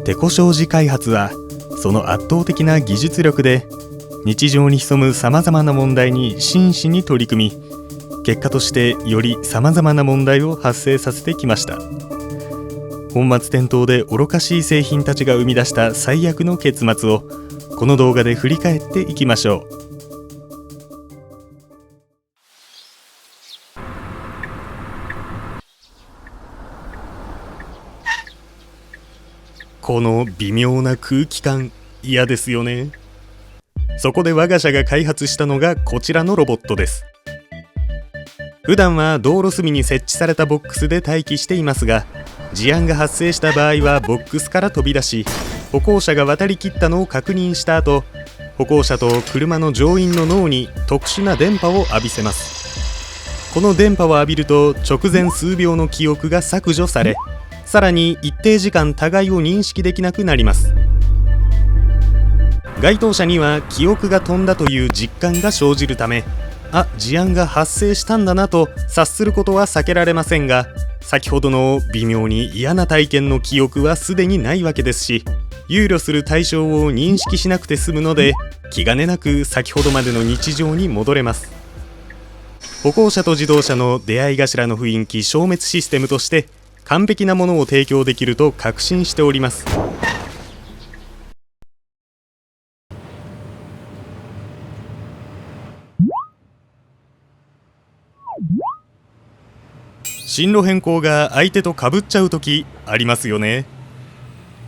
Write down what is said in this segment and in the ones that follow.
テコ商事開発はその圧倒的な技術力で日常に潜むさまざまな問題に真摯に取り組み、結果としてよりさまざまな問題を発生させてきました。本末転倒で愚かしい製品たちが生み出した最悪の結末をこの動画で振り返っていきましょう。この微妙な空気感、嫌ですよね。そこで我が社が開発したのがこちらのロボットです。普段は道路隅に設置されたボックスで待機していますが、事案が発生した場合はボックスから飛び出し、歩行者が渡りきったのを確認した後、歩行者と車の乗員の脳に特殊な電波を浴びせます。この電波を浴びると直前数秒の記憶が削除され、さらに一定時間互いを認識できなくなります。該当者には記憶が飛んだという実感が生じるため、事案が発生したんだなと察することは避けられませんが、先ほどの微妙に嫌な体験の記憶はすでにないわけですし、憂慮する対象を認識しなくて済むので、気兼ねなく先ほどまでの日常に戻れます。歩行者と自動車の出会い頭の雰囲気消滅システムとして完璧なものを提供できると確信しております。進路変更が相手と被っちゃう時ありますよね。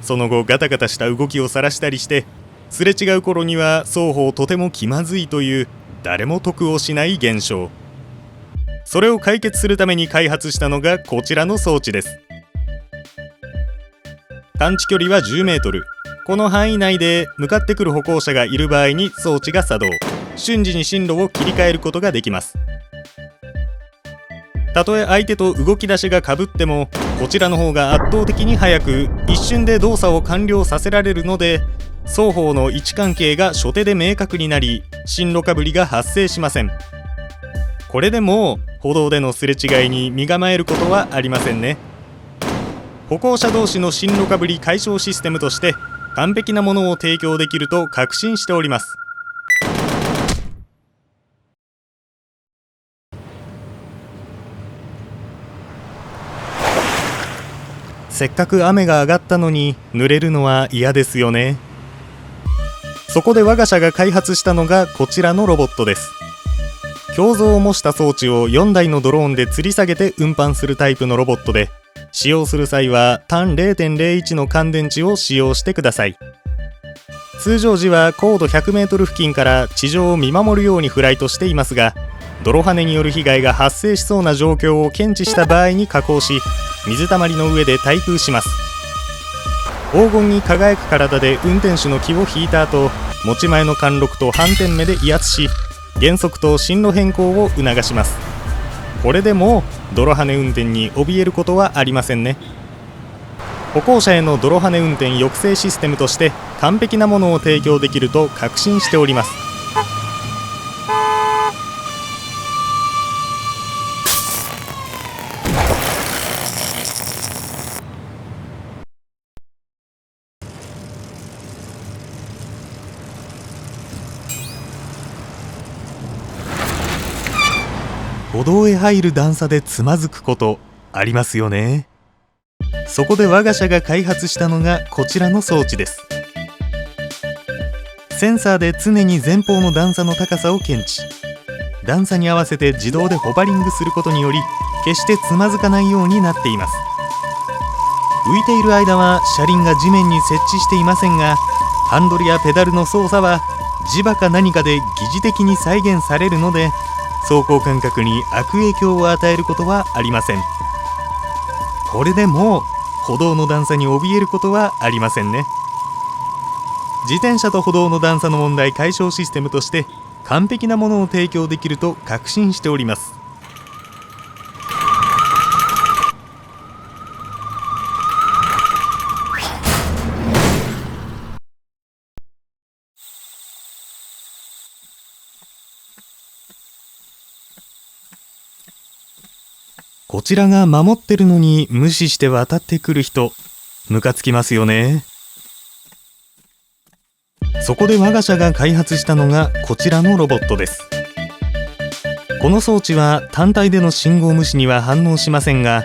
その後ガタガタした動きを晒したりして、すれ違う頃には双方とても気まずいという誰も得をしない現象。それを解決するために開発したのがこちらの装置です。探知距離は10メートル。この範囲内で向かってくる歩行者がいる場合に装置が作動、瞬時に進路を切り替えることができます。たとえ相手と動き出しが被っても、こちらの方が圧倒的に早く一瞬で動作を完了させられるので、双方の位置関係が初手で明確になり、進路かぶりが発生しません。これでも歩道でのすれ違いに身構えることはありませんね。歩行者同士の進路かぶり解消システムとして完璧なものを提供できると確信しております。せっかく雨が上がったのに濡れるのは嫌ですよね。そこで我が社が開発したのがこちらのロボットです。胸像を模した装置を4台のドローンで吊り下げて運搬するタイプのロボットで、使用する際は単 0.01 の乾電池を使用してください。通常時は高度 100m 付近から地上を見守るようにフライトしていますが、泥跳ねによる被害が発生しそうな状況を検知した場合に下降し、水たまりの上で対空します。黄金に輝く体で運転手の気を引いた後、持ち前の貫禄と反転目で威圧し、減速と進路変更を促します。これでも泥跳ね運転に怯えることはありませんね。歩行者への泥跳ね運転抑制システムとして完璧なものを提供できると確信しております。歩道へ入る段差でつまずくことありますよね。そこで我が社が開発したのがこちらの装置です。センサーで常に前方の段差の高さを検知、段差に合わせて自動でホバリングすることにより、決してつまずかないようになっています。浮いている間は車輪が地面に設置していませんが、ハンドルやペダルの操作は磁場か何かで疑似的に再現されるので、走行感覚に悪影響を与えることはありません。これでも歩道の段差に怯えることはありませんね。自転車と歩道の段差の問題解消システムとして完璧なものを提供できると確信しております。こちらが守ってるのに無視して渡ってくる人、ムカつきますよね。そこで我が社が開発したのがこちらのロボットです。この装置は単体での信号無視には反応しませんが、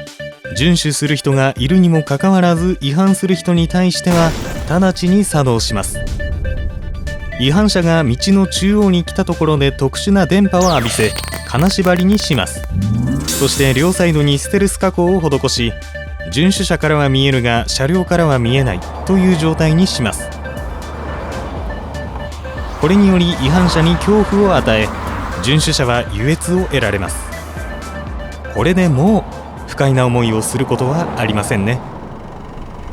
遵守する人がいるにもかかわらず違反する人に対しては直ちに作動します。違反者が道の中央に来たところで特殊な電波を浴びせ金縛りにします。そして両サイドにステルス加工を施し、遵守者からは見えるが車両からは見えないという状態にします。これにより違反者に恐怖を与え、遵守者は優越を得られます。これでもう不快な思いをすることはありませんね。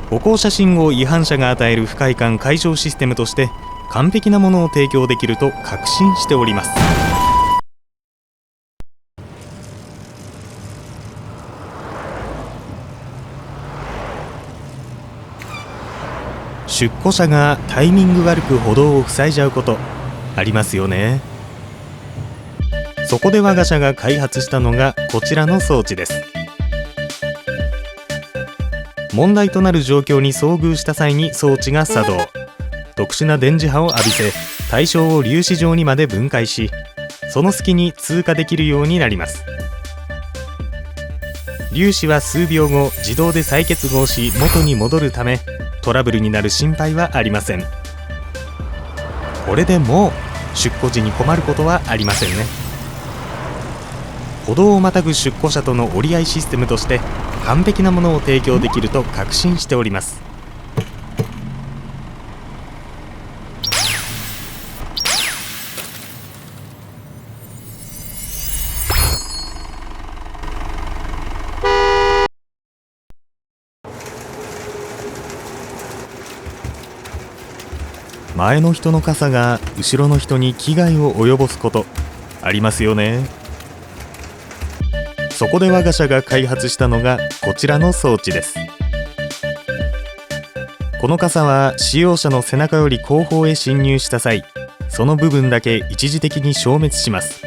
歩行者信号違反者が与える不快感解消システムとして完璧なものを提供できると確信しております。出庫車がタイミング悪く歩道を塞いじゃうことありますよね。そこで我が社が開発したのがこちらの装置です。問題となる状況に遭遇した際に装置が作動、特殊な電磁波を浴びせ対象を粒子状にまで分解し、その隙に通過できるようになります。粒子は数秒後自動で再結合し元に戻るため、トラブルになる心配はありません。これでもう出庫時に困ることはありませんね。歩道をまたぐ出庫車との折り合いシステムとして完璧なものを提供できると確信しております。前の人の傘が後ろの人に危害を及ぼすことありますよね。そこで我が社が開発したのがこちらの装置です。この傘は使用者の背中より後方へ進入した際、その部分だけ一時的に消滅します。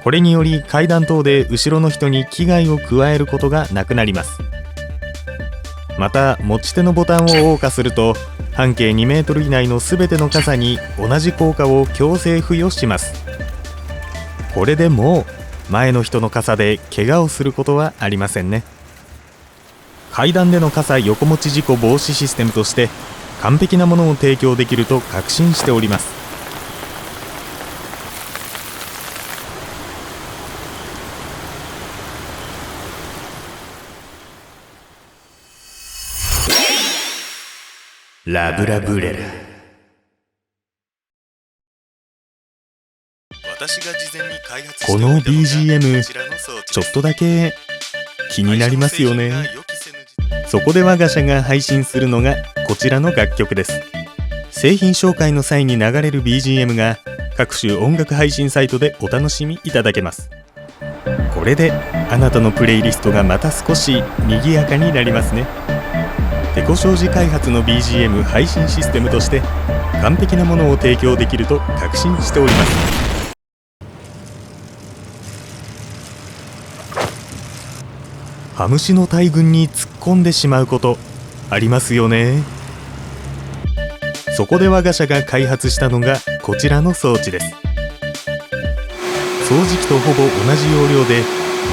これにより階段等で後ろの人に危害を加えることがなくなります。また持ち手のボタンを謳歌すると半径2メートル以内のすべての傘に同じ効果を強制付与します。これでもう前の人の傘で怪我をすることはありませんね。階段での傘横持ち事故防止システムとして完璧なものを提供できると確信しております。ラブラブレラ。私が事前に開発しておいたのがこの BGM ちょっとだけ気になりますよね。そこで我が社が配信するのがこちらの楽曲です。製品紹介の際に流れる BGM が各種音楽配信サイトでお楽しみいただけます。これであなたのプレイリストがまた少し賑やかになりますね。テコ商事開発の BGM 配信システムとして完璧なものを提供できると確信しております。ハムシの大群に突っ込んでしまうことありますよね。そこで我が社が開発したのがこちらの装置です。掃除機とほぼ同じ要領で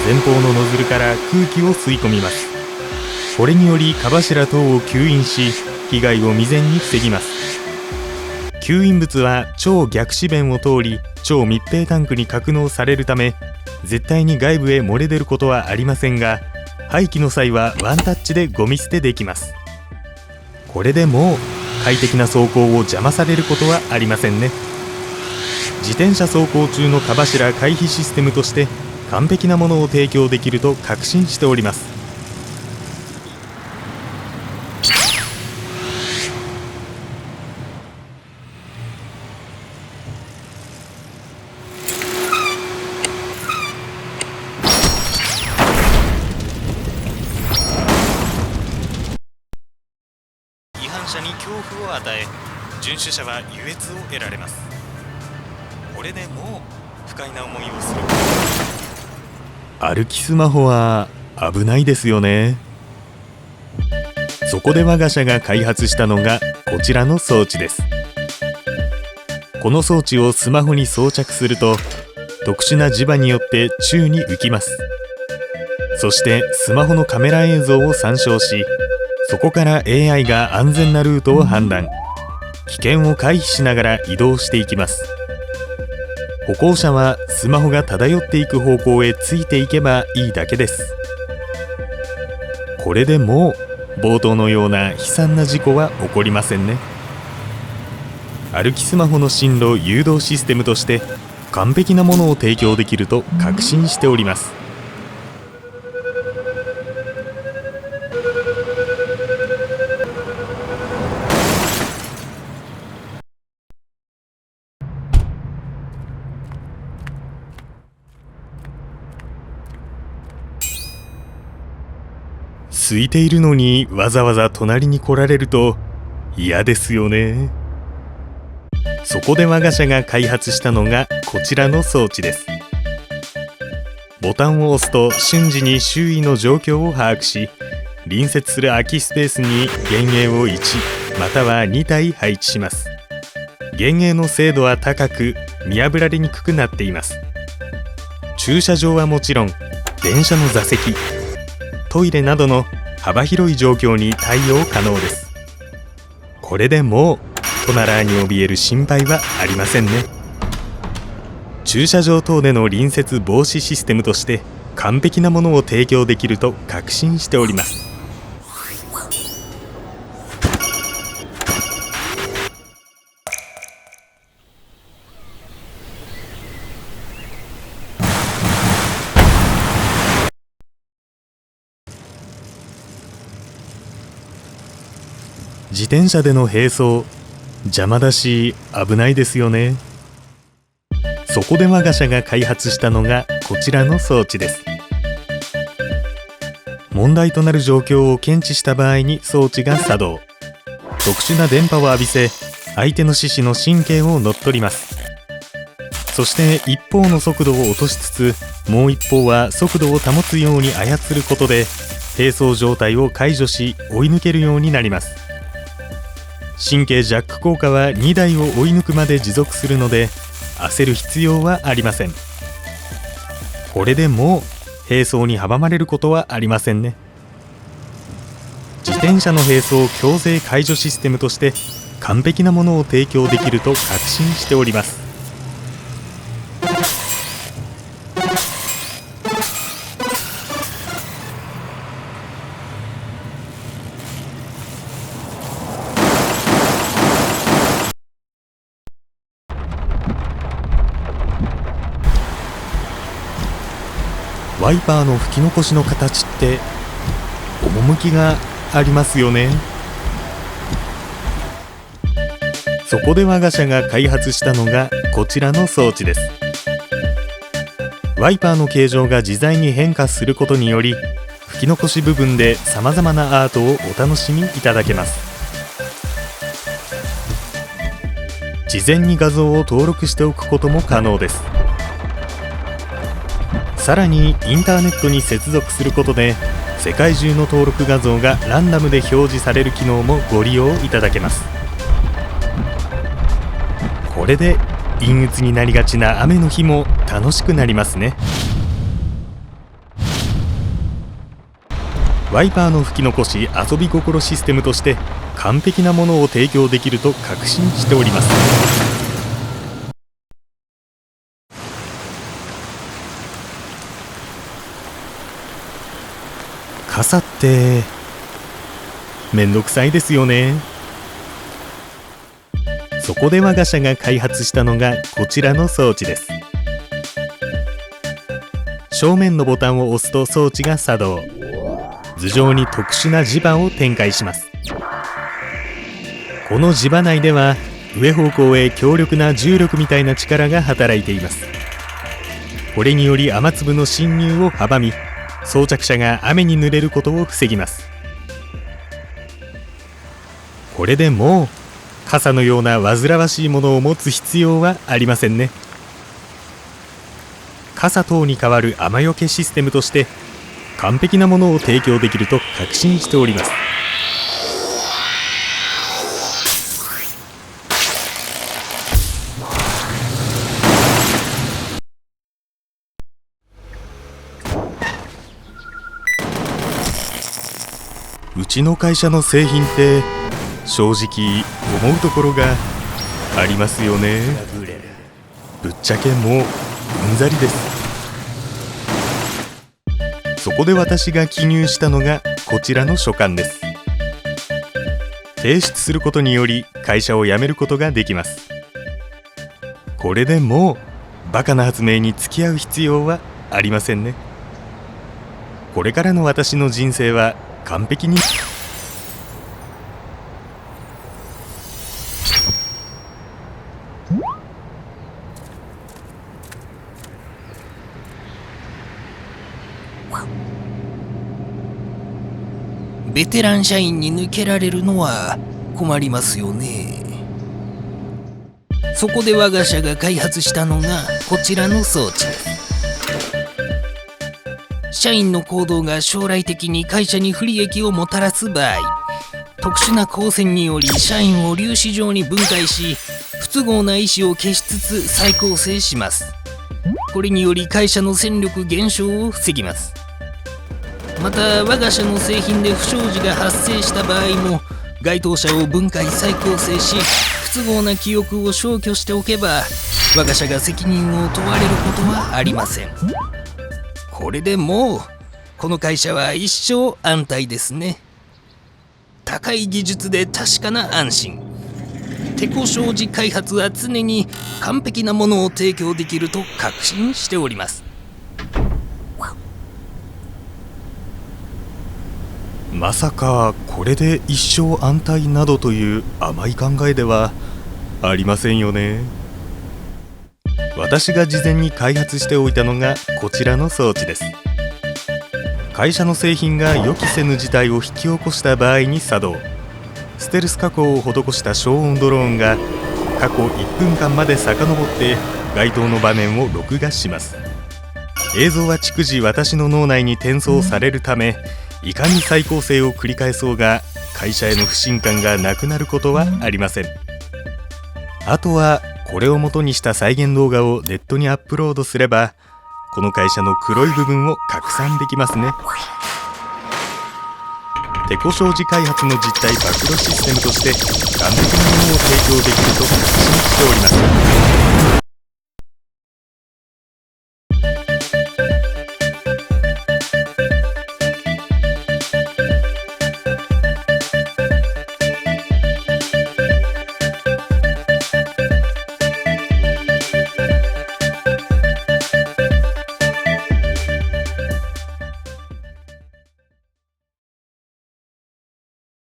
前方のノズルから空気を吸い込みます。これにより蚊柱等を吸引し被害を未然に防ぎます。吸引物は超逆止弁を通り超密閉タンクに格納されるため絶対に外部へ漏れ出ることはありませんが、廃棄の際はワンタッチでゴミ捨てできます。これでもう快適な走行を邪魔されることはありませんね。自転車走行中の蚊柱回避システムとして完璧なものを提供できると確信しております。違反者に恐怖を与え、遵守者は優越を得られます。これでもう不快な思いをする。歩きスマホは危ないですよね。そこで我が社が開発したのがこちらの装置です。この装置をスマホに装着すると、特殊な磁場によって宙に浮きます。そしてスマホのカメラ映像を参照し、そこから AI が安全なルートを判断、危険を回避しながら移動していきます。歩行者はスマホが漂っていく方向へついていけばいいだけです。これでもう冒頭のような悲惨な事故は起こりませんね。歩きスマホの進路誘導システムとして完璧なものを提供できると確信しております。空いているのにわざわざ隣に来られると嫌ですよね。そこで我が社が開発したのがこちらの装置です。ボタンを押すと瞬時に周囲の状況を把握し、隣接する空きスペースに幻影を1または2体配置します。幻影の精度は高く見破られにくくなっています。駐車場はもちろん、電車の座席、トイレなどの幅広い状況に対応可能です。これでもうトナラーに怯える心配はありませんね。駐車場等での隣接防止システムとして完璧なものを提供できると確信しております。自転車での並走、邪魔だし危ないですよね。そこで我が社が開発したのがこちらの装置です。問題となる状況を検知した場合に装置が作動、特殊な電波を浴びせ、相手の四肢の神経を乗っ取ります。そして一方の速度を落としつつ、もう一方は速度を保つように操ることで並走状態を解除し追い抜けるようになります。神経ジャック効果は2台を追い抜くまで持続するので焦る必要はありません。これでもう並走に阻まれることはありませんね。自転車の並走強制解除システムとして完璧なものを提供できると確信しております。ワイパーの吹き残しの形って趣がありますよね。そこで我が社が開発したのがこちらの装置です。ワイパーの形状が自在に変化することにより、吹き残し部分でさまざまなアートをお楽しみいただけます。事前に画像を登録しておくことも可能です。さらにインターネットに接続することで世界中の登録画像がランダムで表示される機能もご利用いただけます。これで陰鬱になりがちな雨の日も楽しくなりますね。ワイパーの吹き残し遊び心システムとして完璧なものを提供できると確信しております。傘ってめんどくさいですよね。そこで我が社が開発したのがこちらの装置です。正面のボタンを押すと装置が作動、頭上に特殊な磁場を展開します。この磁場内では上方向へ強力な重力みたいな力が働いています。これにより雨粒の侵入を阻み、装着者が雨に濡れることを防ぎます。これでもう傘のような煩わしいものを持つ必要はありませんね。傘等に代わる雨よけシステムとして完璧なものを提供できると確信しております。ちの会社の製品って正直思うところがありますよね。ぶっちゃけもううんざりです。そこで私が記入したのがこちらの書簡です。提出することにより会社を辞めることができます。これでもうバカな発明に付き合う必要はありませんね。これからの私の人生は完璧にベテラン社員に抜けられるのは困りますよね。そこで我が社が開発したのがこちらの装置です。社員の行動が将来的に会社に不利益をもたらす場合、特殊な光線により社員を粒子状に分解し、不都合な意思を消しつつ再構成します。これにより会社の戦力減少を防ぎます。また我が社の製品で不祥事が発生した場合も、該当者を分解再構成し、不都合な記憶を消去しておけば我が社が責任を問われることはありません。これでもうこの会社は一生安泰ですね。高い技術で確かな安心。テコ商事開発は常に完璧なものを提供できると確信しております。まさかこれで一生安泰などという甘い考えではありませんよね。私が事前に開発しておいたのがこちらの装置です。会社の製品が予期せぬ事態を引き起こした場合に作動。ステルス加工を施した消音ドローンが過去1分間まで遡って該当の場面を録画します。映像は逐次私の脳内に転送されるため、いかに再構成を繰り返そうが会社への不信感がなくなることはありません。あとはこれを元にした再現動画をネットにアップロードすれば、この会社の黒い部分を拡散できますね。テコ商事開発の実態暴露システムとして完璧なものを提供できると確信しております。